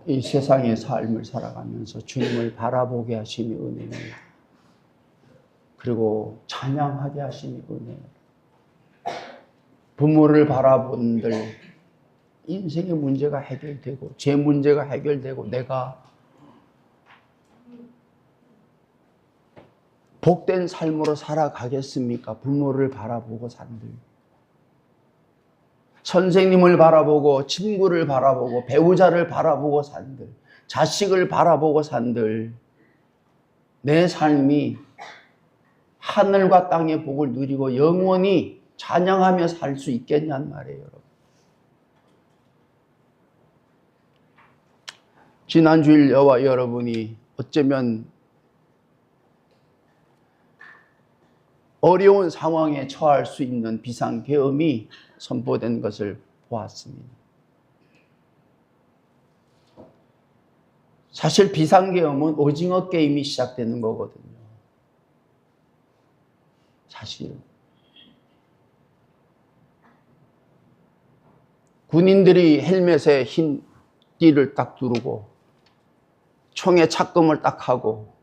이 세상의 삶을 살아가면서 주님을 바라보게 하심이 은혜입니다. 그리고 찬양하게 하심이 은혜입니다. 부모를 바라본들 인생의 문제가 해결되고 제 문제가 해결되고 내가 복된 삶으로 살아가겠습니까? 부모를 바라보고 산들, 선생님을 바라보고 친구를 바라보고 배우자를 바라보고 산들, 자식을 바라보고 산들, 내 삶이 하늘과 땅의 복을 누리고 영원히 찬양하며 살 수 있겠냔 말이에요, 여러분. 지난 주일 저와 여러분이 어쩌면 어려운 상황에 처할 수 있는 비상계엄이 선포된 것을 보았습니다. 사실 비상계엄은 오징어 게임이 시작되는 거거든요. 사실 군인들이 헬멧에 흰 띠를 딱 두르고 총에 착금을 딱 하고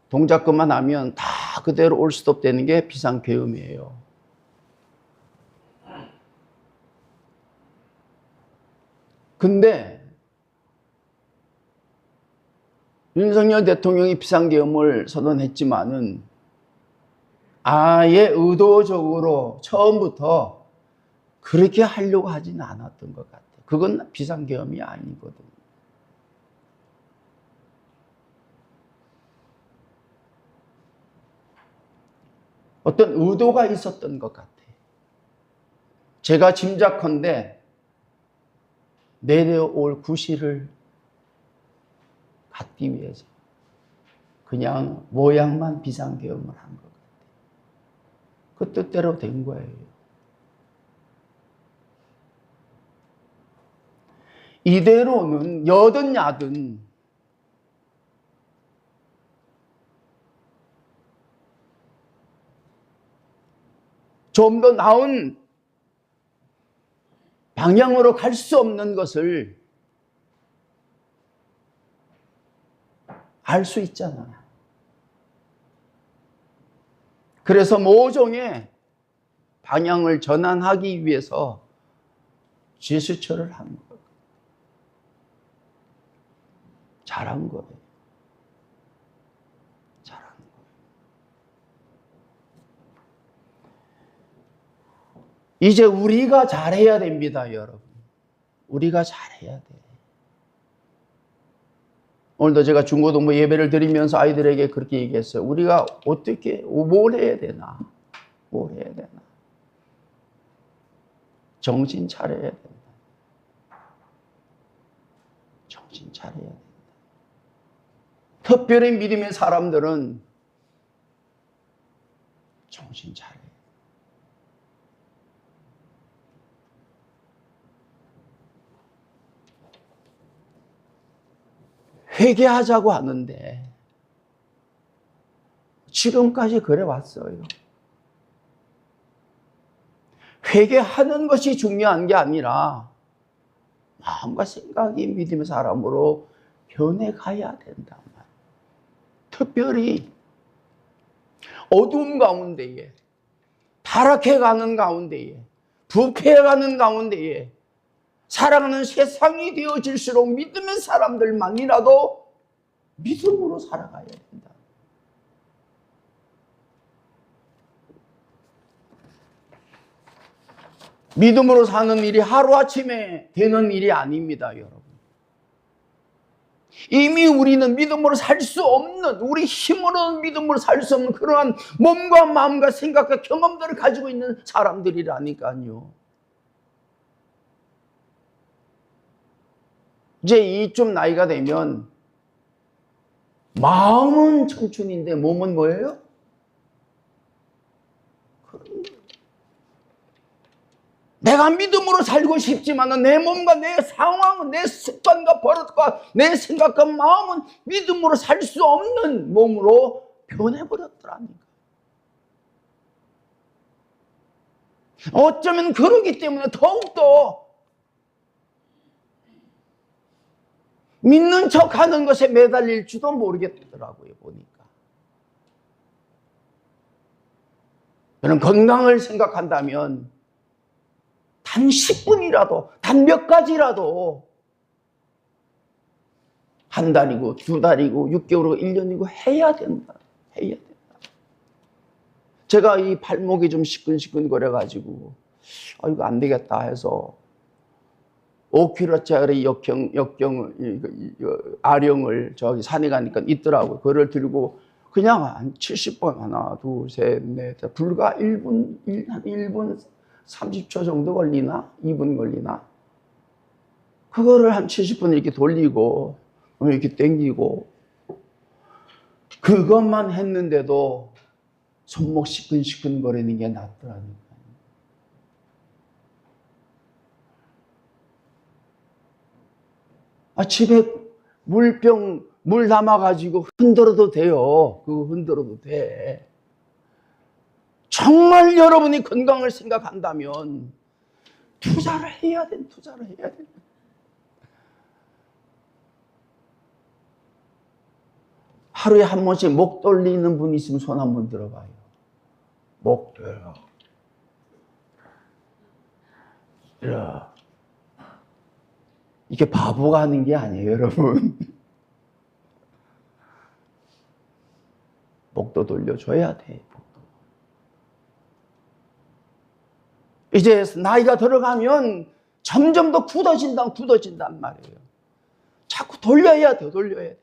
동작금만 하면 다 그대로 올스톱 되는 게 비상계엄이에요. 근데 윤석열 대통령이 비상계엄을 선언했지만은 아예 의도적으로 처음부터 그렇게 하려고 하지는 않았던 것 같아요. 그건 비상계엄이 아니거든요. 어떤 의도가 있었던 것 같아요. 제가 짐작컨대 내려올 구실을 갖기 위해서 그냥 모양만 비상계엄을 한 것 같아요. 그 뜻대로 된 거예요. 이대로는 여든 야든 좀 더 나은 방향으로 갈 수 없는 것을 알 수 있잖아요. 그래서 모종의 방향을 전환하기 위해서 제스처를 한 거예요. 잘한 거예요. 잘한 거예요. 이제 우리가 잘해야 됩니다, 여러분. 우리가 잘해야 돼. 오늘도 제가 중고등부 예배를 드리면서 아이들에게 그렇게 얘기했어요. 우리가 어떻게, 뭘 해야 되나? 뭘 해야 되나? 정신 차려야 된다. 정신 차려야 된다. 특별히 믿음의 사람들은 정신 차려야 된다. 회개하자고 하는데 지금까지 그래 왔어요. 회개하는 것이 중요한 게 아니라 마음과 생각이 믿음의 사람으로 변해가야 된단 말이에요. 특별히 어두움 가운데에, 타락해가는 가운데에, 부패해가는 가운데에 살아가는 세상이 되어질수록 믿음의 사람들만이라도 믿음으로 살아가야 된다. 믿음으로 사는 일이 하루아침에 되는 일이 아닙니다, 여러분. 이미 우리는 믿음으로 살 수 없는, 우리 힘으로는 믿음으로 살 수 없는 그러한 몸과 마음과 생각과 경험들을 가지고 있는 사람들이라니까요. 이제 이쯤 나이가 되면 마음은 청춘인데 몸은 뭐예요? 내가 믿음으로 살고 싶지만 내 몸과 내 상황, 내 습관과 버릇과 내 생각과 마음은 믿음으로 살 수 없는 몸으로 변해버렸더라니까. 어쩌면 그러기 때문에 더욱더 믿는 척하는 것에 매달릴 줄도 모르겠더라고요, 보니까. 저는 건강을 생각한다면 단 10분이라도, 단 몇 가지라도 한 달이고, 두 달이고, 6개월이고, 1년이고 해야 된다. 해야 된다. 제가 이 발목이 좀 시끈시끈 거려가지고, 이거 안 되겠다 해서 5kg짜리 아령을 저기 산에 가니까 있더라고요. 그걸 들고 그냥 한 70번, 하나, 둘, 셋, 넷, 불과 1분 30초 정도 걸리나? 2분 걸리나? 그거를 한 70분 이렇게 돌리고, 이렇게 당기고, 그것만 했는데도 손목 시끈시끈 거리는 게 낫더라니까. 집에 물병, 물 담아가지고 흔들어도 돼요. 그거 흔들어도 돼. 정말 여러분이 건강을 생각한다면 투자를 해야 돼. 투자를 해야 돼. 하루에 한 번씩 목 돌리는 분 있으면 손 한번 들어봐요. 목 들어. 들어. 이게 바보가 하는 게 아니에요, 여러분. 목도 돌려줘야 돼. 목도. 이제 나이가 들어가면 점점 더 굳어진단 말이에요. 자꾸 돌려야 돼, 돌려야 돼.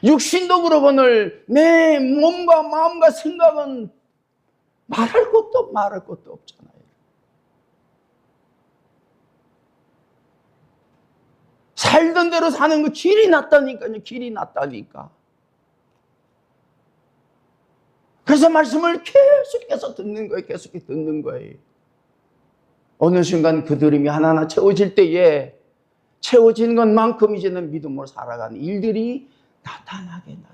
육신도 그러거늘 내 몸과 마음과 생각은 말할 것도 없잖아요. 살던 대로 사는 거 길이 낫다니까요. 길이 낫다니까. 그래서 말씀을 계속해서 듣는 거예요. 계속해서 듣는 거예요. 어느 순간 그 들음이 하나하나 채워질 때에 채워지는 것만큼 이제는 믿음으로 살아가는 일들이 나타나게 됩니다.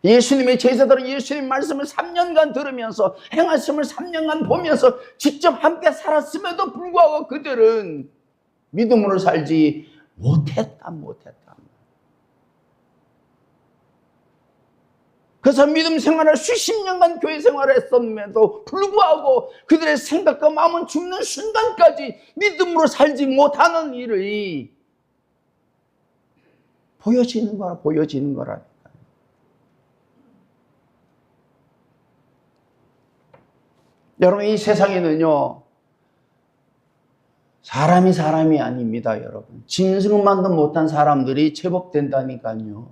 예수님의 제자들은 예수님 말씀을 3년간 들으면서 행하심을 3년간 보면서 직접 함께 살았음에도 불구하고 그들은 믿음으로 살지 못했다. 그래서 믿음 생활을 수십 년간 교회 생활을 했음에도 불구하고 그들의 생각과 마음은 죽는 순간까지 믿음으로 살지 못하는 일이 보여지는 거라니까요. 여러분, 이 세상에는요, 사람이 아닙니다, 여러분. 짐승만도 못한 사람들이 제법 된다니까요.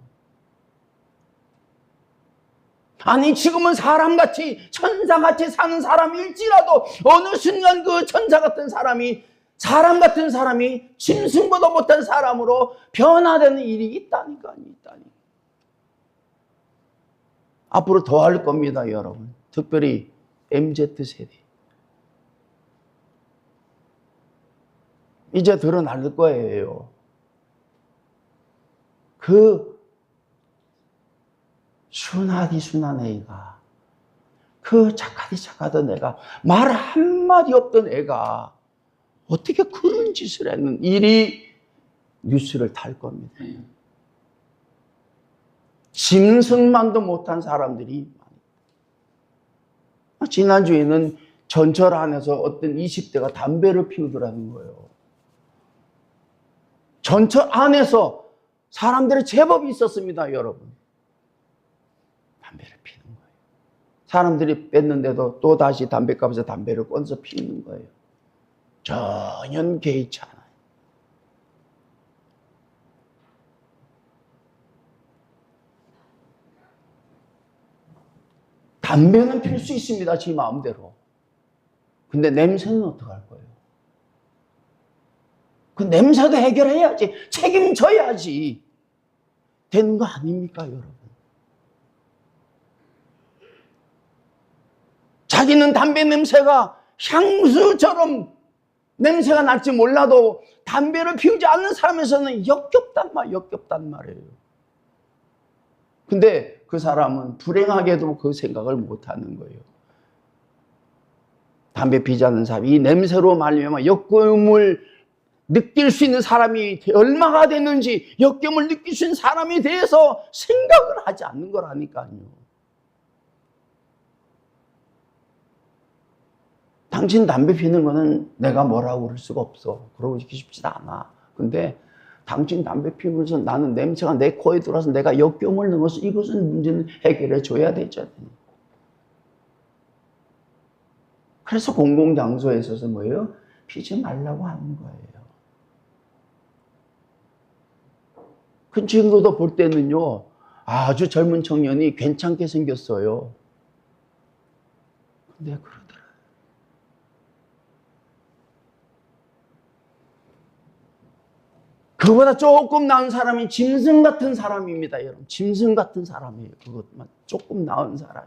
아니, 지금은 사람같이, 천사같이 사는 사람일지라도 어느 순간 그 천사 같은 사람이, 사람 같은 사람이 짐승보다 못한 사람으로 변화되는 일이 있다니까요. 앞으로 더 할 겁니다, 여러분. 특별히 MZ세대. 이제 드러날 거예요. 그 순한 애가, 그 착하던 애가, 말 한마디 없던 애가 어떻게 그런 짓을 했는 일이 뉴스를 탈 겁니다. 짐승만도 못한 사람들이 많아요. 지난주에는 전철 안에서 어떤 20대가 담배를 피우더라는 거예요. 전철 안에서 사람들이 제법 있었습니다, 여러분. 담배를 피는 거예요. 사람들이 뺐는데도 또 다시 담배값에서 담배를 꺼내서 피우는 거예요. 전혀 개의치 않아요. 담배는 필 수 있습니다, 지 마음대로. 근데 냄새는 어떡할 거예요? 그 냄새도 해결해야지. 책임져야지. 되는 거 아닙니까, 여러분? 자기는 담배 냄새가 향수처럼 냄새가 날지 몰라도 담배를 피우지 않는 사람에서는 역겹단 말이에요. 근데 그 사람은 불행하게도 그 생각을 못 하는 거예요. 담배 피지 않는 사람, 이 냄새로 말미암아 역겨움을 느낄 수 있는 사람이 얼마가 됐는지, 역겨움을 느낄 수 있는 사람에 대해서 생각을 하지 않는 거라니까요. 당신 담배 피는 거는 내가 뭐라고 그럴 수가 없어. 그러고 싶지도 않아. 근데 당신 담배 피우면서 나는 냄새가 내 코에 들어와서 내가 역겨움을 넘어서 이것은 문제는 해결해 줘야 되잖아요. 그래서 공공장소에 있어서 뭐예요? 피지 말라고 하는 거예요. 그 친구도 볼 때는요, 아주 젊은 청년이 괜찮게 생겼어요. 근데 그러더라. 그보다 조금 나은 사람이 짐승 같은 사람입니다, 여러분. 짐승 같은 사람이에요. 그것만 조금 나은 사람.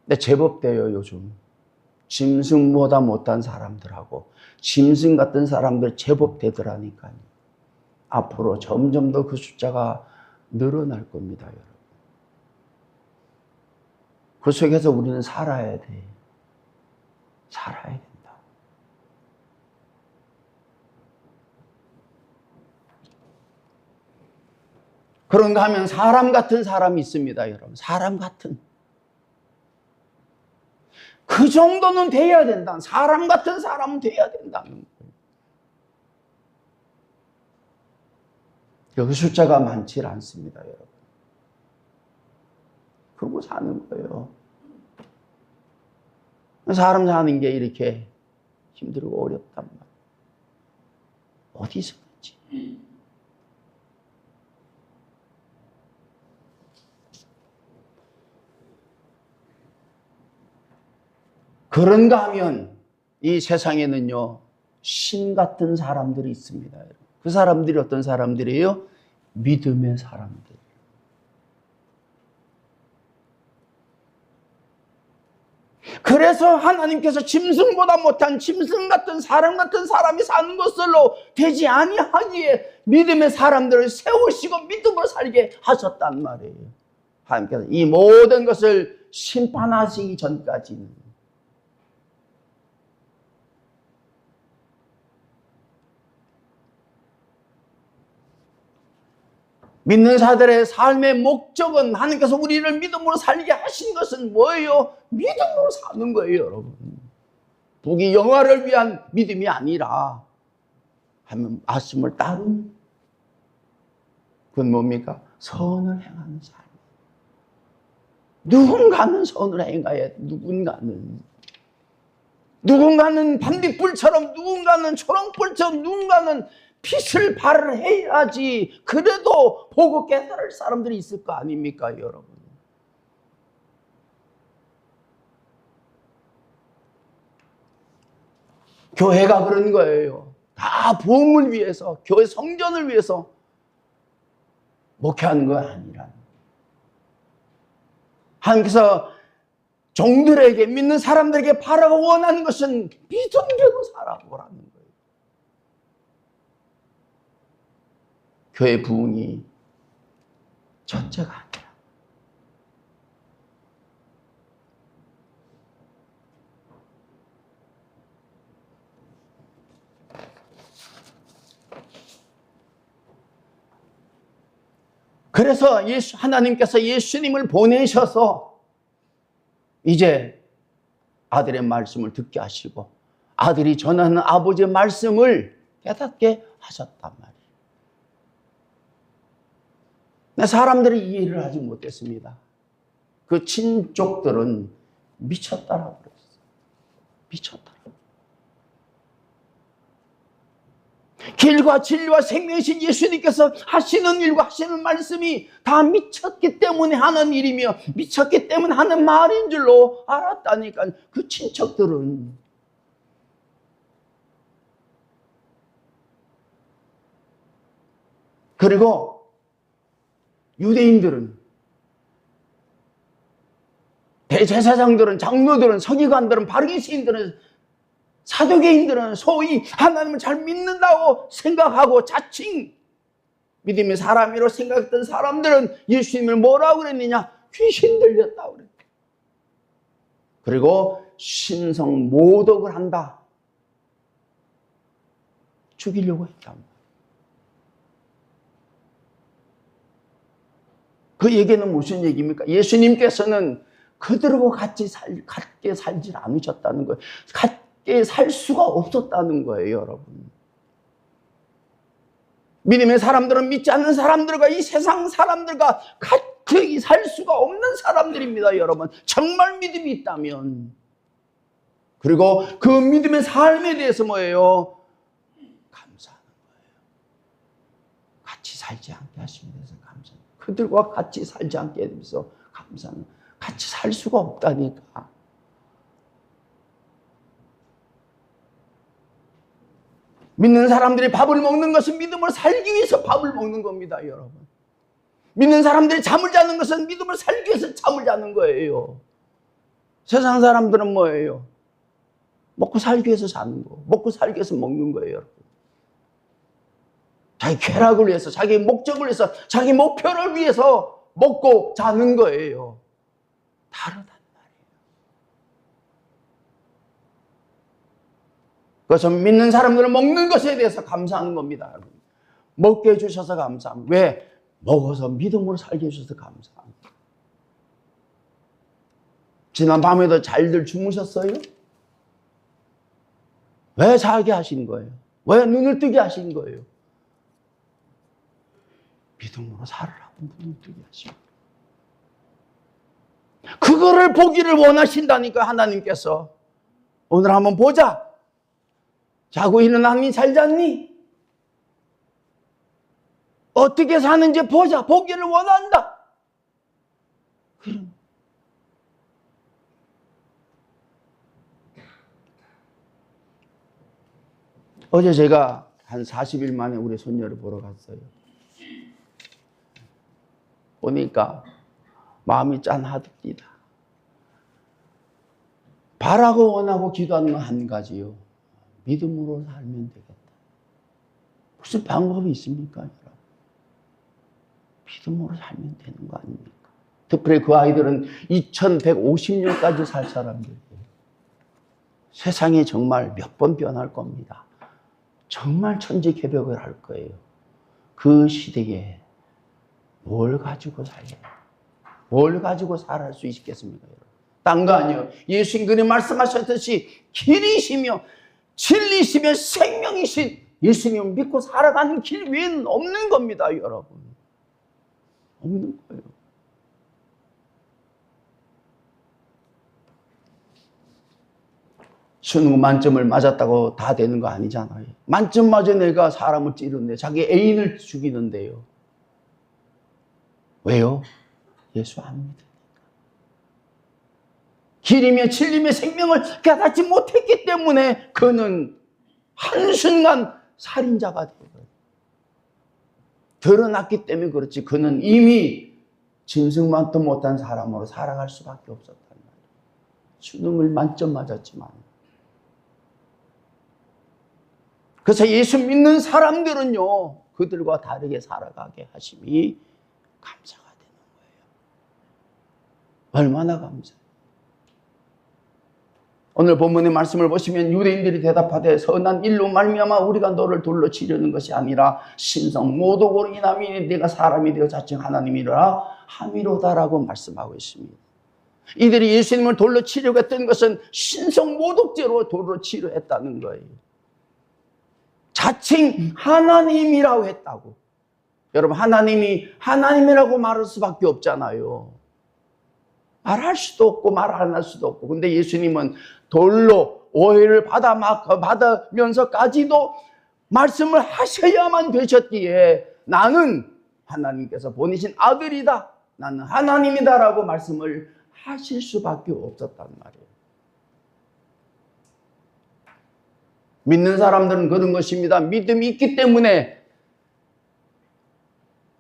근데 제법 돼요, 요즘. 짐승보다 못한 사람들하고 짐승 같은 사람들 제법 되더라니까요. 앞으로 점점 더 그 숫자가 늘어날 겁니다, 여러분. 그 속에서 우리는 살아야 돼. 살아야 된다. 그런가 하면 사람 같은 사람이 있습니다, 여러분. 사람 같은. 그 정도는 돼야 된다. 사람 같은 사람은 돼야 된다는 거예요. 그 숫자가 많지 않습니다, 여러분. 그러고 사는 거예요. 사람 사는 게 이렇게 힘들고 어렵단 말이에요. 어디서 그런지. 그런가 하면 이 세상에는요, 신 같은 사람들이 있습니다. 그 사람들이 어떤 사람들이에요? 믿음의 사람들. 그래서 하나님께서 짐승보다 못한 짐승 같은 사람 같은 사람이 사는 것으로 되지 아니하기에 믿음의 사람들을 세우시고 믿음으로 살게 하셨단 말이에요. 하나님께서 이 모든 것을 심판하시기 전까지는. 믿는 자들의 삶의 목적은, 하나님께서 우리를 믿음으로 살게 하신 것은 뭐예요? 믿음으로 사는 거예요, 여러분. 복이 영화를 위한 믿음이 아니라 하면 말씀을 따르는, 그건 뭡니까? 선을 행하는 삶. 누군가는 선을 행해야 돼. 누군가는 반딧불처럼, 누군가는 초롱불처럼, 누군가는 빛을 발해야지. 그래도 보고 깨달을 사람들이 있을 거 아닙니까, 여러분? 교회가 그런 거예요. 다 부흥을 위해서, 교회 성전을 위해서 목회하는 거 아니라. 하나님께서 종들에게, 믿는 사람들에게 바라고 원하는 것은 믿음대로 살아보라는 거예요. 교회 부흥이 첫째가 아니라. 그래서 하나님께서 예수님을 보내셔서 이제 아들의 말씀을 듣게 하시고 아들이 전하는 아버지의 말씀을 깨닫게 하셨단 말이에요. 사람들이 이해를 하지 못했습니다. 그 친족들은 미쳤다라고 그랬어요. 미쳤다. 길과 진리와 생명이신 예수님께서 하시는 일과 하시는 말씀이 다 미쳤기 때문에 하는 일이며 미쳤기 때문에 하는 말인 줄로 알았다니까. 그 친척들은. 그리고 유대인들은, 대제사장들은, 장로들은, 서기관들은, 바리새인들은, 사두개인들은 소위 하나님을 잘 믿는다고 생각하고 자칭 믿음의 사람이라고 생각했던 사람들은 예수님을 뭐라고 그랬느냐? 귀신 들렸다고 그랬대요. 그리고 신성 모독을 한다. 죽이려고 했다. 그 얘기는 무슨 얘기입니까? 예수님께서는 그들하고 같이 살지 않으셨다는 거예요. 같이 살 수가 없었다는 거예요, 여러분. 믿음의 사람들은 믿지 않는 사람들과 이 세상 사람들과 같이 살 수가 없는 사람들입니다, 여러분. 정말 믿음이 있다면. 그리고 그 믿음의 삶에 대해서 뭐예요? 감사하는 거예요. 같이 살지 않게 하시면 돼서 감사합니다. 그들과 같이 살지 않게 해서 감사합니다. 같이 살 수가 없다니까. 믿는 사람들이 밥을 먹는 것은 믿음을 살기 위해서 밥을 먹는 겁니다, 여러분. 믿는 사람들이 잠을 자는 것은 믿음을 살기 위해서 잠을 자는 거예요. 세상 사람들은 뭐예요? 먹고 살기 위해서 자는 거, 먹고 살기 위해서 먹는 거예요, 여러분. 자기 쾌락을 위해서, 자기 목적을 위해서, 자기 목표를 위해서 먹고 자는 거예요. 다르단 말이에요. 그래서 믿는 사람들은 먹는 것에 대해서 감사하는 겁니다, 여러분. 먹게 해주셔서 감사합니다. 왜? 먹어서 믿음으로 살게 해주셔서 감사합니다. 지난 밤에도 잘들 주무셨어요? 왜 자게 하신 거예요? 왜 눈을 뜨게 하신 거예요? 믿음으로 살으라고 눈을 뜨게 하신 거예요. 그거를 보기를 원하신다니까, 하나님께서. 오늘 한번 보자. 자고 일어나니 잘 잤니? 어떻게 사는지 보자. 보기를 원한다. 그럼 어제 제가 한 40일 만에 우리 손녀를 보러 갔어요. 보니까 마음이 짠하답니다. 바라고 원하고 기도하는 건 한 가지요. 믿음으로 살면 되겠다. 무슨 방법이 있습니까, 여러분? 믿음으로 살면 되는 거 아닙니까? 특별히 그 아이들은 2150년까지 살 사람들이에요. 세상이 정말 몇 번 변할 겁니다. 정말 천지개벽을 할 거예요. 그 시대에 뭘 가지고 살려요? 뭘 가지고 살아갈 수 있겠습니까, 여러분? 딴 거 아니에요. 예수님이 말씀하셨듯이 길이시며 진리시며 생명이신 예수님을 믿고 살아가는 길 외에는 없는 겁니다, 여러분. 없는 거예요. 수능 만점을 맞았다고 다 되는 거 아니잖아요. 만점 맞은 애가 사람을 찌르는데 자기 애인을 죽이는데요. 왜요? 예수 안 믿으니까. 길이며 진리며 생명을 깨닫지 못했기 때문에 그는 한순간 살인자가 되어요. 드러났기 때문에 그렇지, 그는 이미 짐승만도 못한 사람으로 살아갈 수밖에 없었단 말이에요. 수능을 만점 맞았지만. 그래서 예수 믿는 사람들은요, 그들과 다르게 살아가게 하심이 감사가 되는 거예요. 얼마나 감사해요. 오늘 본문의 말씀을 보시면 유대인들이 대답하되 선한 일로 말미암아 우리가 너를 돌로 치려는 것이 아니라 신성 모독으로 인함이니 네가 사람이 되어 자칭 하나님이라 함이로다라고 말씀하고 있습니다. 이들이 예수님을 돌로 치려고 했던 것은 신성 모독죄로 돌로 치려 했다는 거예요. 자칭 하나님이라고 했다고. 여러분, 하나님이 하나님이라고 말할 수밖에 없잖아요. 말할 수도 없고 말 안 할 수도 없고. 근데 예수님은 돌로 오해를 받으면서까지도 말씀을 하셔야만 되셨기에 나는 하나님께서 보내신 아들이다, 나는 하나님이다라고 말씀을 하실 수밖에 없었단 말이에요. 믿는 사람들은 그런 것입니다. 믿음이 있기 때문에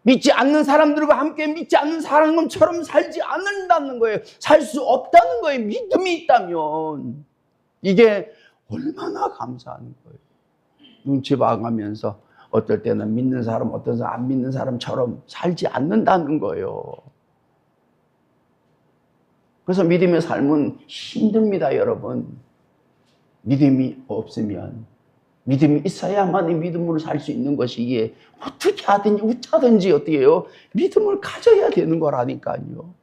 믿지 않는 사람들과 함께 믿지 않는 사람처럼 살지 않는다는 거예요. 살 수 없다는 거예요. 믿음이 있다면. 이게 얼마나 감사한 거예요. 눈치 봐가면서 어떨 때는 믿는 사람, 어떤 사람 안 믿는 사람처럼 살지 않는다는 거예요. 그래서 믿음의 삶은 힘듭니다, 여러분. 믿음이 없으면, 믿음이 있어야만 이 믿음으로 살 수 있는 것이 이게 어떻게 하든지 어쩌든지 어떻게 해요? 믿음을 가져야 되는 거라니까요.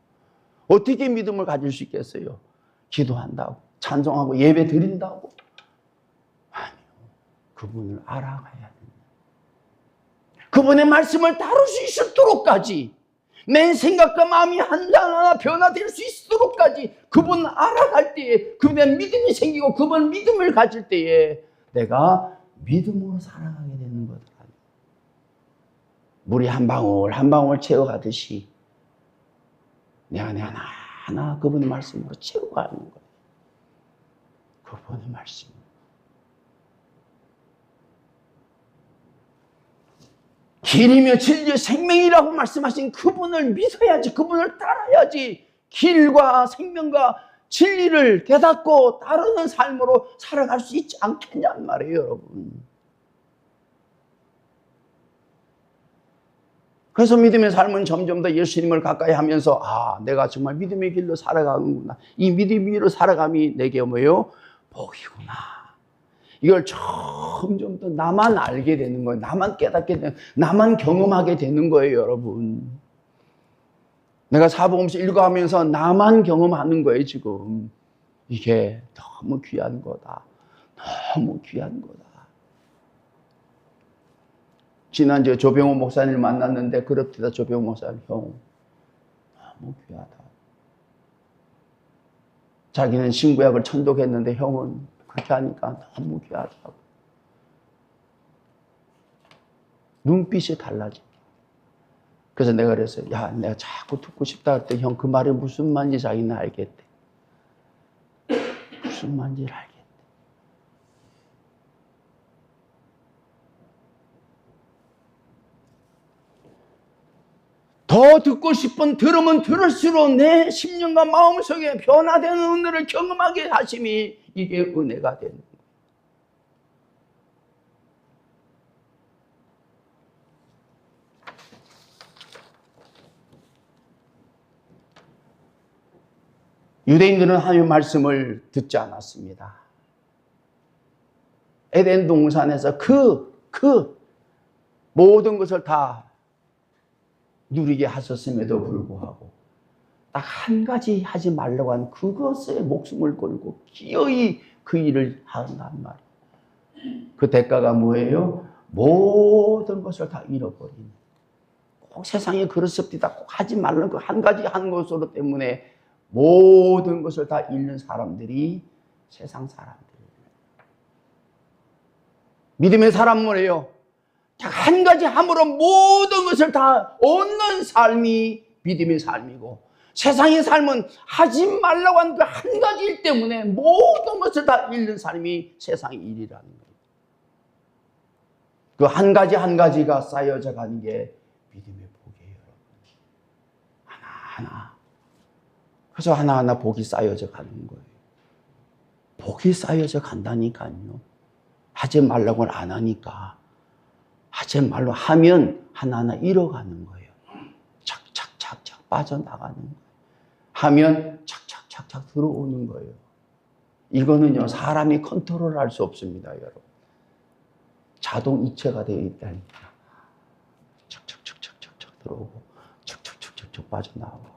어떻게 믿음을 가질 수 있겠어요? 기도한다고, 찬송하고, 예배 드린다고? 아니요. 그분을 알아가야 됩니다. 그분의 말씀을 다룰 수 있도록까지, 내 생각과 마음이 하나하나 변화될 수 있도록까지 그분 알아갈 때에, 그분의 믿음이 생기고 그분 믿음을 가질 때에 내가 믿음으로 살아가게 되는 거더라. 물이 한 방울 한 방울 채워가듯이 내 안에 하나하나 그분의 말씀으로 채워가는 거예요. 그분의 말씀. 길이며 진리 생명이라고 말씀하신 그분을 믿어야지, 그분을 따라야지 길과 생명과 진리를 깨닫고 따르는 삶으로 살아갈 수 있지 않겠냐는 말이에요, 여러분. 그래서 믿음의 삶은 점점 더 예수님을 가까이 하면서 내가 정말 믿음의 길로 살아가는구나. 이 믿음의 길로 살아감이 내게 뭐예요? 복이구나. 이걸 점점 더 나만 알게 되는 거예요. 나만 깨닫게 되는, 나만 경험하게 되는 거예요, 여러분. 내가 사복음서 읽어가면서 나만 경험하는 거예요, 지금. 이게 너무 귀한 거다. 너무 귀한 거다. 지난주에 조병호 목사님을 만났는데 그렇다. 조병호 목사님, 형, 너무 귀하다. 자기는 신구약을 천독했는데 형은 그렇게 하니까 너무 귀하다고. 눈빛이 달라져. 그래서 내가 그랬어요. 야, 내가 자꾸 듣고 싶다 할 때 형 그 말이 무슨 말인지 자기는 알겠대. 무슨 말인지를 알겠대. 더 듣고 싶은, 들으면 들을수록 내 심령과 마음속에 변화되는 은혜를 경험하게 하심이 이게 은혜가 되는 거예요. 유대인들은 하나님의 말씀을 듣지 않았습니다. 에덴 동산에서 그 모든 것을 다 누리게 하셨음에도 불구하고 딱 한 가지 하지 말라고 한 그것에 목숨을 걸고 기어이 그 일을 한단 말이에요. 그 대가가 뭐예요? 모든 것을 다 잃어버리는. 꼭 세상에 그렇습니다. 꼭 하지 말라는 그 한 가지 한 것으로 때문에 모든 것을 다 잃는 사람들이 세상 사람들이에요. 믿음의 사람은 뭐예요? 한 가지 함으로 모든 것을 다 얻는 삶이 믿음의 삶이고, 세상의 삶은 하지 말라고 한 그 한 가지 일 때문에 모든 것을 다 잃는 삶이 세상의 일이라는 거예요. 그 한 가지 한 가지가 쌓여져 가는 게 믿음의 복이에요, 여러분. 하나하나. 그래서 하나하나 복이 쌓여져 가는 거예요. 복이 쌓여져 간다니까요. 하지 말라고는 안 하니까. 하지 말로 하면 하나하나 잃어가는 거예요. 착착착착 빠져나가는 거예요. 하면 착착착착 들어오는 거예요. 이거는요, 사람이 컨트롤할 수 없습니다, 여러분. 자동 이체가 되어 있다니까. 착착착착착 들어오고, 착착착착 빠져나오고.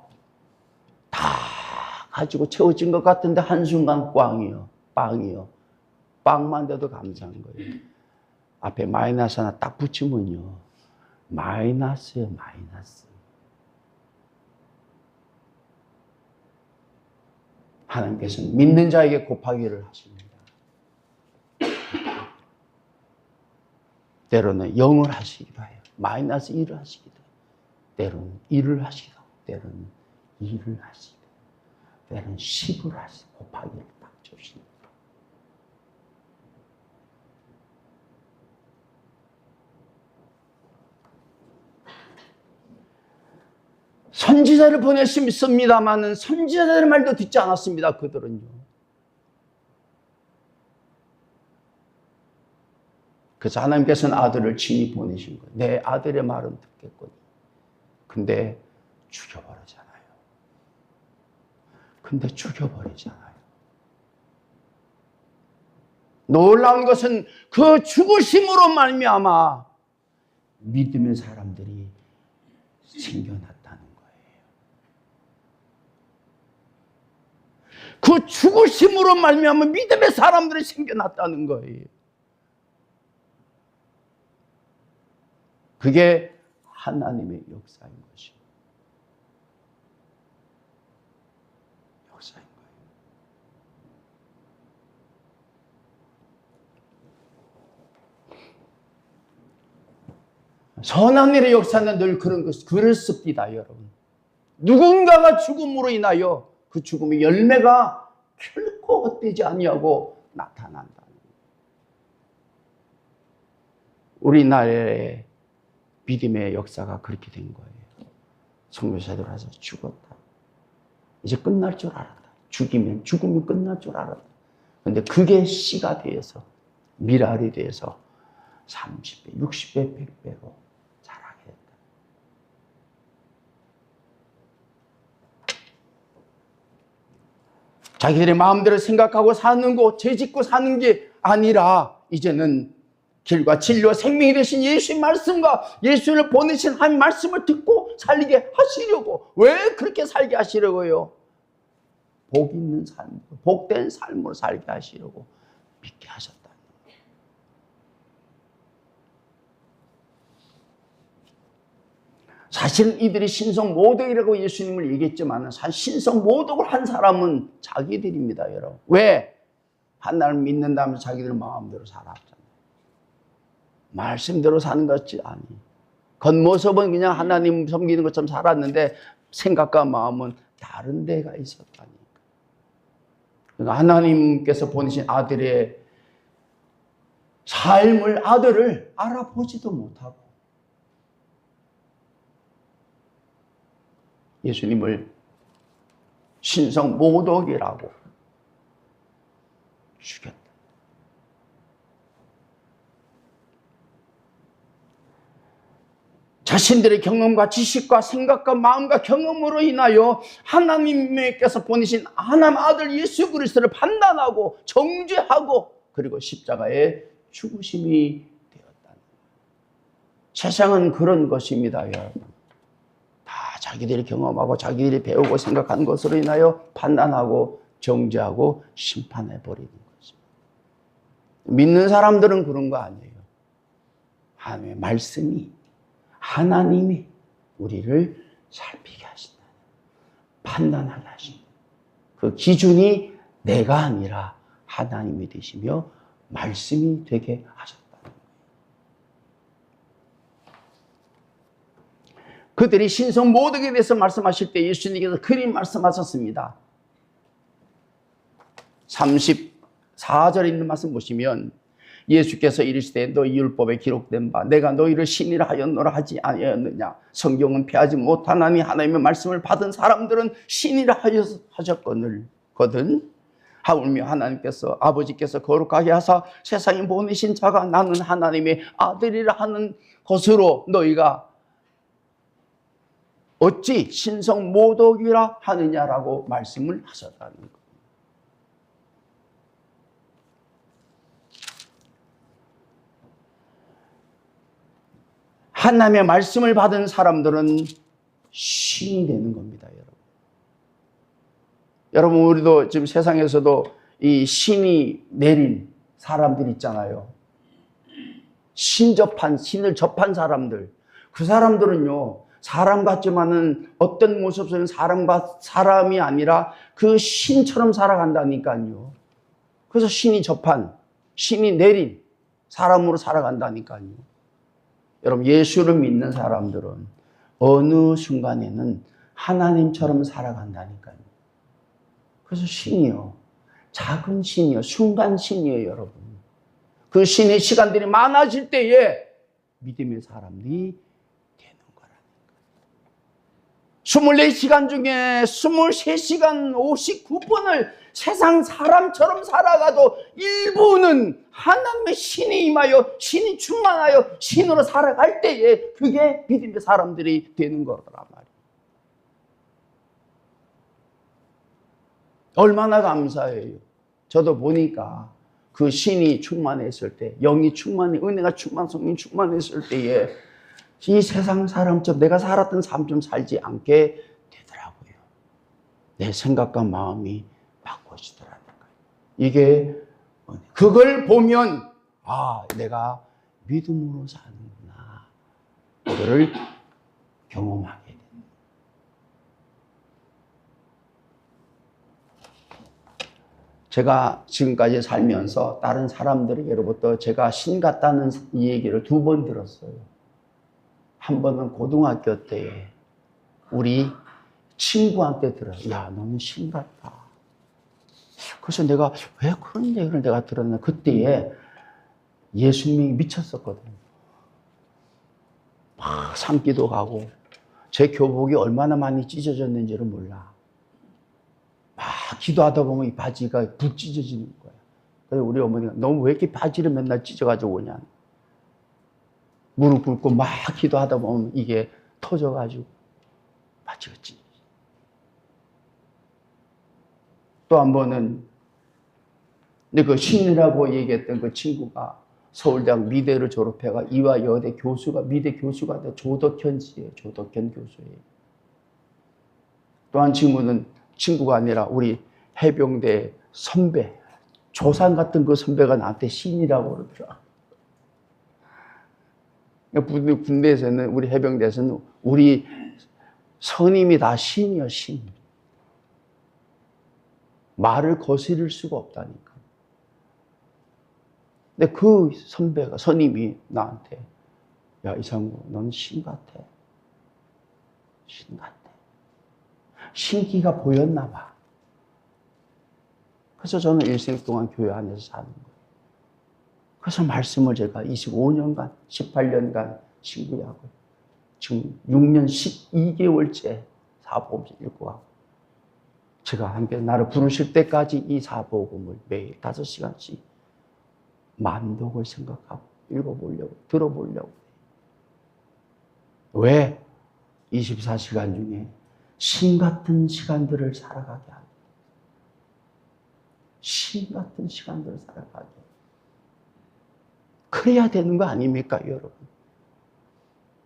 다 가지고 채워진 것 같은데 한순간 빵이요. 빵만 돼도 감사한 거예요. 앞에 마이너스 하나 딱 붙이면요, 마이너스예요, 마이너스. 하나님께서는 믿는 자에게 곱하기를 하십니다. 때로는 0을 하시기도 해요. 마이너스 1을 하시기도 해요. 때로는 1을 하시기도 하고, 때로는 2를 하시기도 해요. 때로는 10을 하시고, 곱하기를 딱 주십니다. 선지자를 보냈습니다마는 선지자들의 말도 듣지 않았습니다. 그들은요. 그래서 하나님께서는 아들을 친히 보내신 거예요. 내 아들의 말은 듣겠거니. 근데 죽여버리잖아요. 근데 죽여버리잖아요. 놀라운 것은 그 죽으심으로 말미암아 믿음의 사람들이 생겨났다는 거예요. 그 죽으심으로 말미암아 믿음의 사람들이 생겨났다는 거예요. 그게 하나님의 역사인 것이에요. 역사인 거예요. 선한 일의 역사는 늘 그렇습니다, 여러분. 누군가가 죽음으로 인하여 그 죽음의 열매가 결코 헛되지 아니하고 나타난다는 거예요. 우리나라의 믿음의 역사가 그렇게 된 거예요. 선교사들 와서 죽었다. 이제 끝날 줄 알았다. 죽으면 끝날 줄 알았다. 그런데 그게 씨가 되어서 밀알이 되어서 30배, 60배, 100배로 자라게 됐다. 자기들의 마음대로 생각하고 사는 거, 죄짓고 사는 게 아니라 이제는 길과 진리와 생명이 되신 예수의 말씀과 예수를 보내신 한 말씀을 듣고 살게 하시려고. 왜 그렇게 살게 하시려고요? 복 있는 삶, 복된 삶으로 살게 하시려고 믿게 하셨다는 거예요. 사실 이들이 신성모독이라고 예수님을 얘기했지만 사실 신성모독을 한 사람은 자기들입니다, 여러분. 왜? 하나님을 믿는다면서 자기들 마음대로 살았잖아요. 말씀대로 사는 것이 아니. 겉모습은 그냥 하나님 섬기는 것처럼 살았는데 생각과 마음은 다른 데가 있었다니까. 그러니까 하나님께서 보내신 아들의 삶을, 아들을 알아보지도 못하고 예수님을 신성모독이라고 죽였다. 자신들의 경험과 지식과 생각과 마음과 경험으로 인하여 하나님께서 보내신 하나님 아들 예수 그리스도를 판단하고 정죄하고 그리고 십자가에 죽으심이 되었다. 세상은 그런 것입니다, 여러분. 다 자기들이 경험하고 자기들이 배우고 생각하는 것으로 인하여 판단하고 정죄하고 심판해 버리는 것입니다. 믿는 사람들은 그런 거 아니에요. 하나님의 말씀이, 하나님이 우리를 살피게 하신다. 판단하게 하신다. 그 기준이 내가 아니라 하나님이 되시며 말씀이 되게 하셨다. 그들이 신성모독에 대해서 말씀하실 때 예수님께서 그림 말씀하셨습니다. 34절에 있는 말씀 보시면 예수께서 이르시되 너희 율법에 기록된 바 내가 너희를 신이라 하였노라 하지 아니하였느냐. 성경은 패하지 못하나니 하나님의 말씀을 받은 사람들은 신이라 하셨거든. 하물며 하나님께서 아버지께서 거룩하게 하사 세상에 보내신 자가 나는 하나님의 아들이라 하는 것으로 너희가 어찌 신성모독이라 하느냐라고 말씀을 하셨다는 것. 하나님의 말씀을 받은 사람들은 신이 되는 겁니다, 여러분. 여러분, 우리도 지금 세상에서도 이 신이 내린 사람들 있잖아요. 신을 접한 사람들. 그 사람들은요, 사람 같지만은 어떤 모습에서는 사람이 아니라 그 신처럼 살아간다니까요. 그래서 신이 내린 사람으로 살아간다니까요. 여러분, 예수를 믿는 사람들은 어느 순간에는 하나님처럼 살아간다니까요. 그래서 신이요. 작은 신이요. 순간 신이에요, 여러분. 그 신의 시간들이 많아질 때에 믿음의 사람들이 되는 거라니까. 24시간 중에 23시간 59분을 세상 사람처럼 살아가도 일부는 하나님의 신이 임하여 신이 충만하여 신으로 살아갈 때에 그게 믿음의 사람들이 되는 거란 말이에요. 얼마나 감사해요. 저도 보니까 그 신이 충만했을 때, 영이 충만해, 은혜가 충만, 성령 충만했을 때에 이 세상 사람처럼 내가 살았던 삶 좀 살지 않게 되더라고요. 내 생각과 마음이 바꿔지더라고요. 이게 그걸 보면 내가 믿음으로 사는구나. 그거를 경험하게 됩니다. 제가 지금까지 살면서 다른 사람들에게로부터 제가 신 같다는 이 얘기를 2번 들었어요. 한 번은 고등학교 때에 우리 친구한테 들어요. 야, 너는 신 같다. 그래서 내가 왜 그런 얘기를 내가 들었나. 그때에 예수님이 미쳤었거든요. 막 산기도 가고 제 교복이 얼마나 많이 찢어졌는지를 몰라. 막 기도하다 보면 이 바지가 푹 찢어지는 거야. 그래서 우리 어머니가 너 왜 이렇게 바지를 맨날 찢어가지고 오냐. 무릎 꿇고 막 기도하다 보면 이게 터져가지고 바지가 찢어져. 또 한 번은 그 신이라고 얘기했던 그 친구가 서울대학 미대를 졸업해가 이화여대 교수가, 미대 교수가 돼. 조덕현씨예요. 조덕현 교수예요. 또 한 친구는 친구가 아니라 우리 해병대 선배, 조상 같은 그 선배가 나한테 신이라고 그러더라. 군대에서는, 우리 해병대에서는 우리 선임이 다 신이야, 신. 말을 거스릴 수가 없다니까. 근데 그 선배가, 선임이 나한테 야, 이상우, 넌 신 같아. 신 같아. 신기가 보였나 봐. 그래서 저는 일생 동안 교회 안에서 사는 거예요. 그래서 말씀을 제가 25년간, 18년간 신구하고 지금 6년 12개월째 사복음을 읽고 가고, 제가 함께 나를 부르실 때까지 이 사복음을 매일 5시간씩 만독을 생각하고 읽어보려고, 들어보려고. 왜? 24시간 중에 신 같은 시간들을 살아가게 합니다. 신 같은 시간들을 살아가게. 그래야 되는 거 아닙니까, 여러분?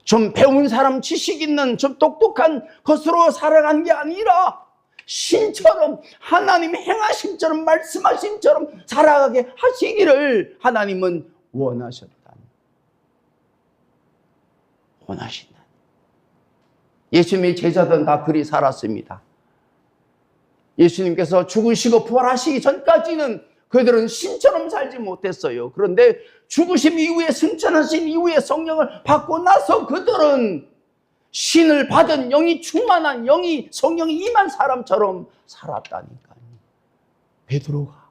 좀 배운 사람, 지식 있는, 좀 똑똑한 것으로 살아간 게 아니라 신처럼, 하나님이 행하심처럼, 말씀하심처럼 살아가게 하시기를 하나님은 원하신다. 원하신다. 예수님의 제자들은 다 그리 살았습니다. 예수님께서 죽으시고 부활하시기 전까지는 그들은 신처럼 살지 못했어요. 그런데 죽으심 이후에, 승천하신 이후에 성령을 받고 나서 그들은 신을 받은, 영이 충만한, 영이, 성령이 임한 사람처럼 살았다니까요. 베드로가.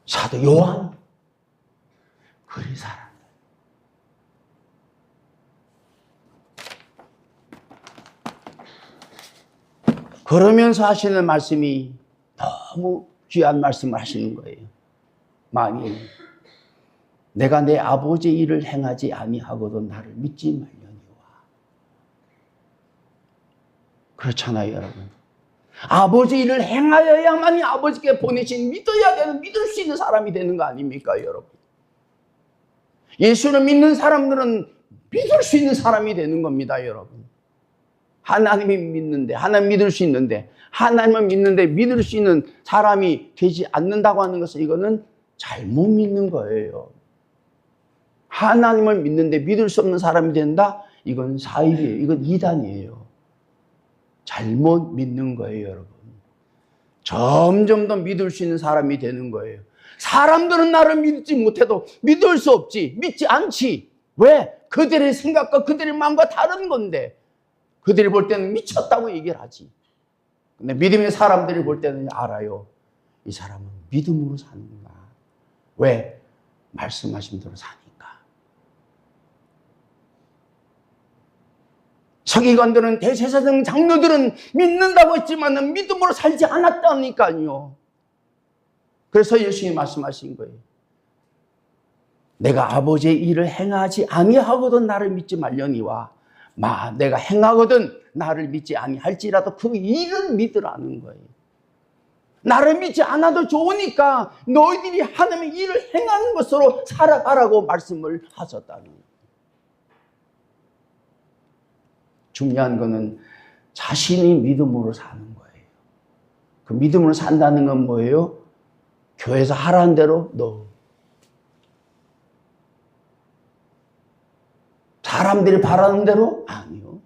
사도 요한. 그리 살았다. 그러면서 하시는 말씀이 너무 귀한 말씀을 하시는 거예요. 만일 내가 내 아버지의 일을 행하지 아니하고도 나를 믿지 말려니와. 그렇잖아요, 여러분. 아버지 일을 행하여야만이 아버지께 보내신, 믿어야 되는, 믿을 수 있는 사람이 되는 거 아닙니까, 여러분? 예수를 믿는 사람들은 믿을 수 있는 사람이 되는 겁니다, 여러분. 하나님이 믿는데, 하나님 믿을 수 있는데, 하나님을 믿는데 믿을 수 있는 사람이 되지 않는다고 하는 것은 이거는 잘못 믿는 거예요. 하나님을 믿는데 믿을 수 없는 사람이 된다? 이건 사입이에요. 이건 이단이에요. 잘못 믿는 거예요, 여러분. 점점 더 믿을 수 있는 사람이 되는 거예요. 사람들은 나를 믿지 못해도 믿을 수 없지, 믿지 않지. 왜? 그들의 생각과 그들의 마음과 다른 건데, 그들이 볼 때는 미쳤다고 얘기를 하지. 근데 믿음의 사람들이 볼 때는 알아요. 이 사람은 믿음으로 사는구나. 왜? 말씀하신 대로 사니까. 서기관들은, 대제사장, 장로들은 믿는다고 했지만 믿음으로 살지 않았다니까요. 그래서 예수님이 말씀하신 거예요. 내가 아버지의 일을 행하지 아니하고도 나를 믿지 말려니와 내가 행하거든 나를 믿지 아니할지라도 그 일은 믿으라는 거예요. 나를 믿지 않아도 좋으니까 너희들이 하나님의 일을 행하는 것으로 살아가라고 말씀을 하셨다는 거예요. 중요한 거는 자신이 믿음으로 사는 거예요. 그 믿음으로 산다는 건 뭐예요? 교회에서 하라는 대로 사람들이 바라는 대로? 아니요.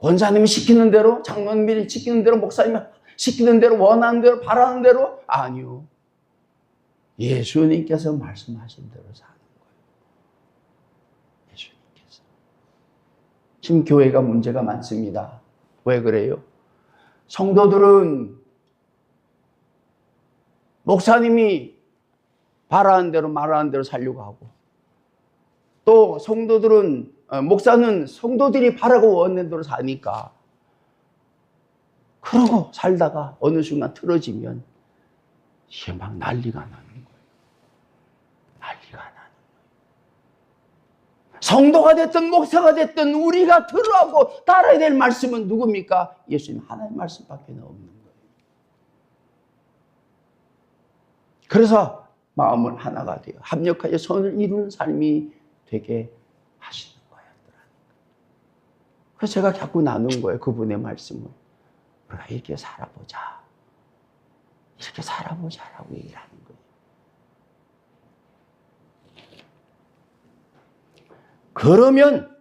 권사님이 시키는 대로, 장로님이 시키는 대로, 목사님이 시키는 대로, 원하는 대로, 바라는 대로? 아니요. 예수님께서 말씀하신 대로 사는 거예요. 예수님께서. 지금 교회가 문제가 많습니다. 왜 그래요? 성도들은 목사님이 바라는 대로 말하는 대로 살려고 하고, 또 목사는 성도들이 바라고 원하는 대로 사니까, 그러고 살다가 어느 순간 틀어지면 이게 막 난리가 나는 거예요. 난리가 나는 거예요. 성도가 됐든 목사가 됐든 우리가 들어하고 따라야 될 말씀은 누굽니까? 예수님 하나님 말씀밖에 없는 거예요. 그래서 마음을 하나가 되어 합력하여 선을 이루는 삶이 되게 하시는 거예요. 그래서 제가 자꾸 나눈 거예요. 그분의 말씀을. 우리가 이렇게 살아보자. 이렇게 살아보자라고 얘기를 하는 거예요. 그러면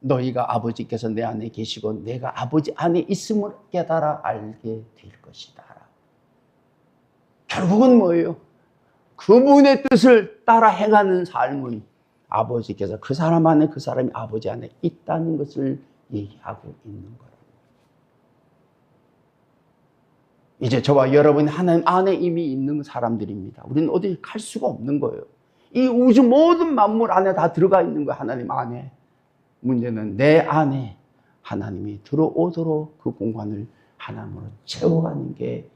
너희가 아버지께서 내 안에 계시고 내가 아버지 안에 있음을 깨달아 알게 될 것이다. 결국은 뭐예요? 그분의 뜻을 따라 행하는 삶은 아버지께서 그 사람 안에 그 사람이 아버지 안에 있다는 것을 얘기하고 있는 거예요. 이제 저와 여러분이 하나님 안에 이미 있는 사람들입니다. 우리는 어디 갈 수가 없는 거예요. 이 우주 모든 만물 안에 다 들어가 있는 거예요. 하나님 안에. 문제는 내 안에 하나님이 들어오도록 그 공간을 하나님으로 채워가는 게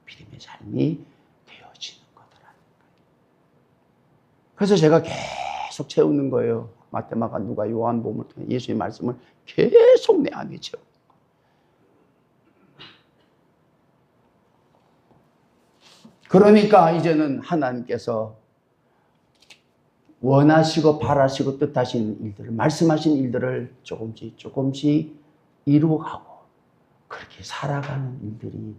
믿음의 삶이 되어지는 거더라는 거예요. 그래서 제가 계속 채우는 거예요. 마태마가 누가 요한복음을 통해 예수의 말씀을 계속 내 안에 채워. 그러니까 이제는 하나님께서 원하시고 바라시고 뜻하시는 일들을, 말씀하신 일들을 조금씩 이루어가고 그렇게 살아가는 일들이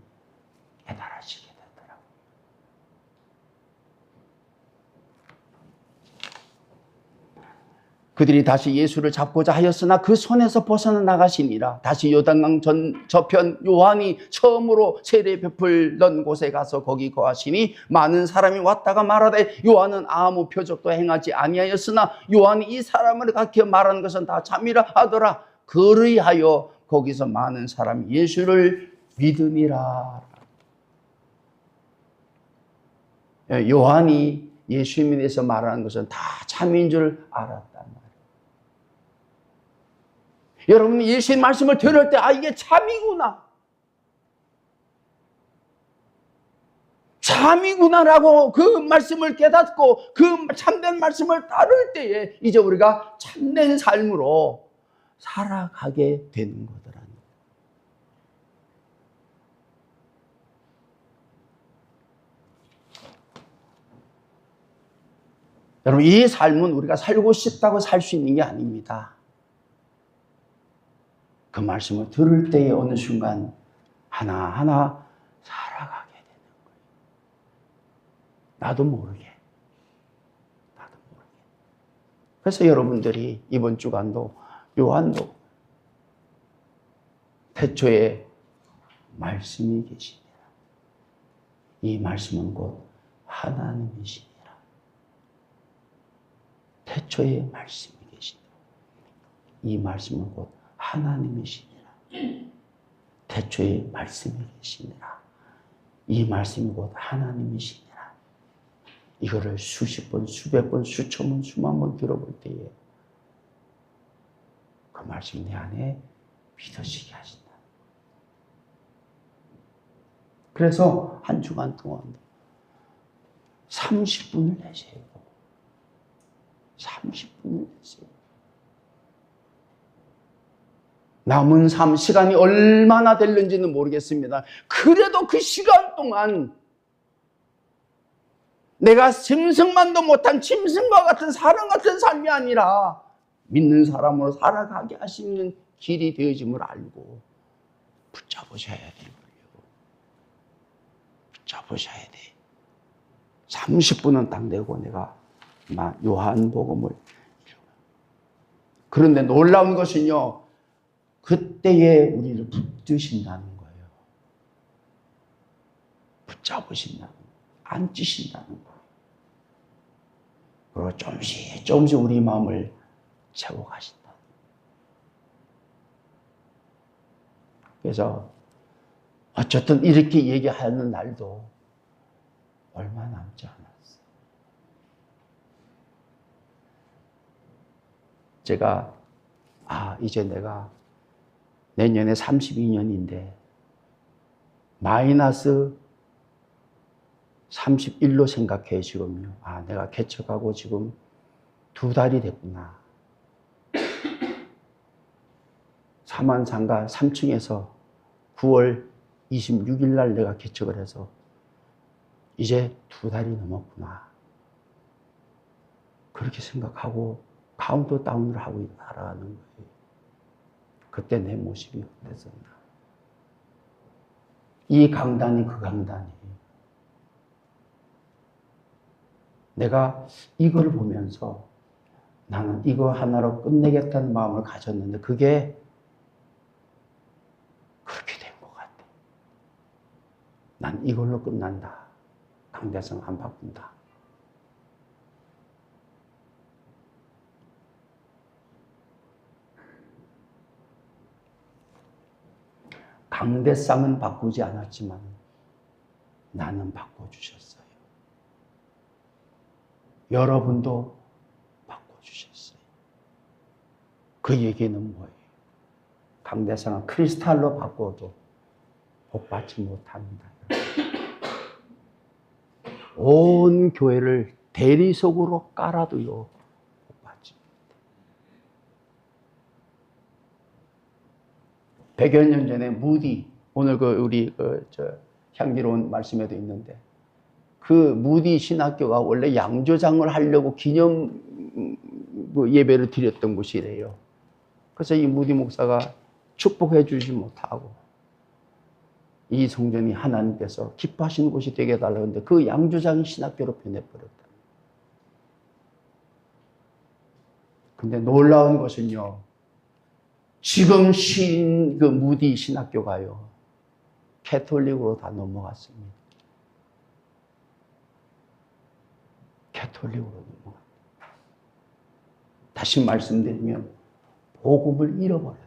깨달아지게 되더라고요. 그들이 다시 예수를 잡고자 하였으나 그 손에서 벗어나가시니라. 다시 요단강 저편 요한이 처음으로 세례 베풀던 곳에 가서 거기 거하시니 많은 사람이 왔다가 말하되 요한은 아무 표적도 행하지 아니하였으나 요한이 이 사람을 가르쳐 말하는 것은 다 참이라 하더라. 그리하여 거기서 많은 사람이 예수를 믿으니라. 요한이 예수님에 대해서 말하는 것은 다 참인 줄 알았단 말이에요. 여러분 예수의 말씀을 들을 때 이게 참이구나. 참이구나라고 그 말씀을 깨닫고 그 참된 말씀을 따를 때에 이제 우리가 참된 삶으로 살아가게 되는 거더라는 거예요. 여러분 이 삶은 우리가 살고 싶다고 살 수 있는 게 아닙니다. 그 말씀을 들을 때에 어느 순간 하나하나 살아가게 되는 거예요. 나도 모르게. 그래서 여러분들이 이번 주간도 요한도 태초에 말씀이 계시니라. 이 말씀은 곧 하나님이시니라. 태초에 말씀이 계시니라. 이 말씀은 곧 하나님이시니라. 태초에 말씀이 계시니라. 이 말씀이 곧 하나님이시니라. 이거를 수십 번, 수백 번, 수천 번, 수만 번 들어볼 때에 그 말씀이 내 안에 믿어지게 하신다. 그래서 한 주간 동안 30분을 내세요. 30분을 내세요. 남은 삶 시간이 얼마나 될는지는 모르겠습니다. 그래도 그 시간 동안 내가 짐승만도 못한 짐승과 같은 사람 같은 삶이 아니라 믿는 사람으로 살아가게 하시는 길이 되어짐을 알고 붙잡으셔야 돼요. 붙잡으셔야 돼. 30분은 딱 내고 내가 요한복음을. 그런데 놀라운 것은요, 그때에 우리를 붙드신다는 거예요. 붙잡으신다는 거예요. 앉으신다는 거예요. 그리고 조금씩 조금씩 우리 마음을 채워가신다. 그래서 어쨌든 이렇게 얘기하는 날도 얼마 남지 않았어요. 제가 이제 내가 내년에 32년인데 마이너스 31로 생각해 지금요. 내가 개척하고 지금 2달이 됐구나. 사만상가 3층에서 9월 26일 날 내가 개척을 해서 이제 2달이 넘었구나. 그렇게 생각하고 카운트다운을 하고 살아가는 거예요. 그때 내 모습이 어땠었나. 이 강단이 그 강단이에요. 내가 이걸 보면서 나는 이거 하나로 끝내겠다는 마음을 가졌는데 그게 그렇게 된 것 같아. 난 이걸로 끝난다. 강대성 안 바꾼다. 강대상은 바꾸지 않았지만 나는 바꿔주셨어요. 여러분도 바꿔주셨어요. 그 얘기는 뭐예요? 강대상은 크리스탈로 바꿔도 복받지 못합니다. 온 교회를 대리석으로 깔아도요, 복받지 못해요. 100여 년 전에 무디, 오늘 우리 향기로운 말씀에도 있는데, 그 무디 신학교가 원래 양조장을 하려고 기념 예배를 드렸던 곳이래요. 그래서 이 무디 목사가 축복해 주지 못하고 이 성전이 하나님께서 기뻐하시는 곳이 되게 해달라고 했는데 그 양조장이 신학교로 변해버렸다. 근데 놀라운 것은요, 지금 그 무디 신학교가요, 캐톨릭으로 다 넘어갔습니다. 캐톨릭으로 넘어갔다. 다시 말씀드리면 복음을 잃어버렸다.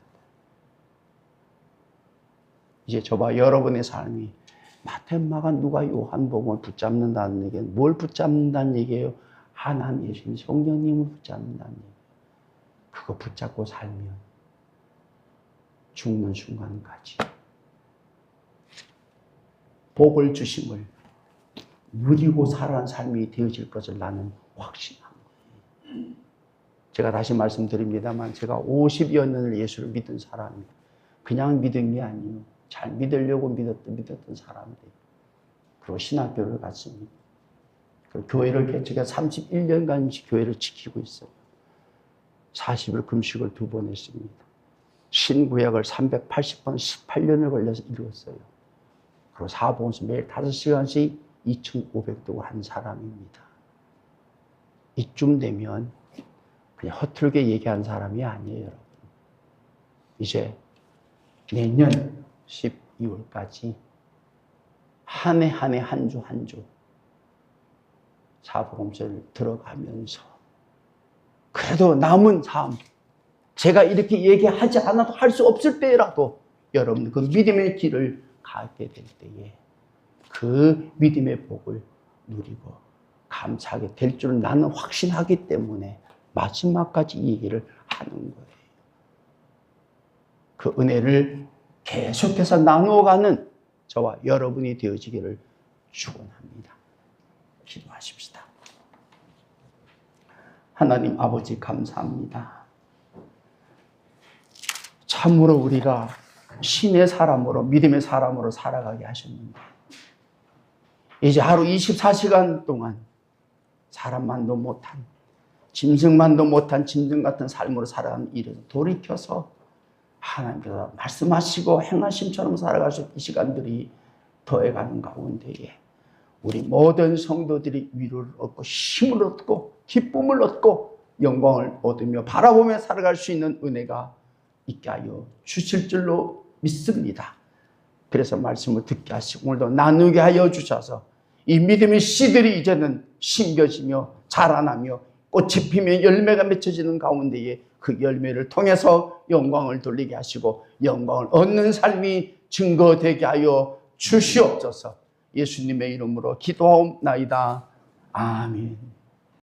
이제 저봐 여러분의 삶이 마태마가 누가 요한복음을 붙잡는다는 얘기는 뭘 붙잡는다는 얘기예요? 하나님 예수님 성령님을 붙잡는다는 얘기예요. 그거 붙잡고 살면 죽는 순간까지 복을 주심을 누리고 살아가는 삶이 되어질 것을 나는 확신한 거예요. 제가 다시 말씀드립니다만 제가 50여 년을 예수를 믿은 사람입니다. 그냥 믿은 게 아니에요. 잘 믿으려고 믿었던 사람들. 그리고 신학교를 갔습니다. 그리고 교회를 개척해서 31년간 교회를 지키고 있어요. 40일 금식을 2번 했습니다. 신구약을 380번 18년을 걸려서 읽었어요. 그리고 사복음서 매일 5시간씩 2,500독을 한 사람입니다. 이쯤 되면 그냥 허틀게 얘기한 사람이 아니에요, 여러분. 이제 내년 12월까지 한 해 한 해 한 주 한 주 사복음서를 들어가면서 그래도 남은 삶, 제가 이렇게 얘기하지 않아도 할 수 없을 때라도 여러분 그 믿음의 길을 가게 될 때에 그 믿음의 복을 누리고 감사하게 될 줄 나는 확신하기 때문에 마지막까지 이 얘기를 하는 거예요. 그 은혜를 계속해서 나누어가는 저와 여러분이 되어지기를 축원합니다. 기도하십시다. 하나님 아버지 감사합니다. 참으로 우리가 신의 사람으로, 믿음의 사람으로 살아가게 하셨는데, 이제 하루 24시간 동안 사람만도 못한, 짐승만도 못한 짐승 같은 삶으로 살아가는 일에서 돌이켜서 하나님께서 말씀하시고 행하심처럼 살아가실 이 시간들이 더해가는 가운데에 우리 모든 성도들이 위로를 얻고 힘을 얻고 기쁨을 얻고 영광을 얻으며 바라보며 살아갈 수 있는 은혜가 있게 하여 주실 줄로 믿습니다. 그래서 말씀을 듣게 하시고 오늘도 나누게 하여 주셔서 이 믿음의 씨들이 이제는 심겨지며 자라나며 꽃이 피며 열매가 맺혀지는 가운데에 그 열매를 통해서 영광을 돌리게 하시고 영광을 얻는 삶이 증거되게 하여 주시옵소서. 예수님의 이름으로 기도하옵나이다. 아멘.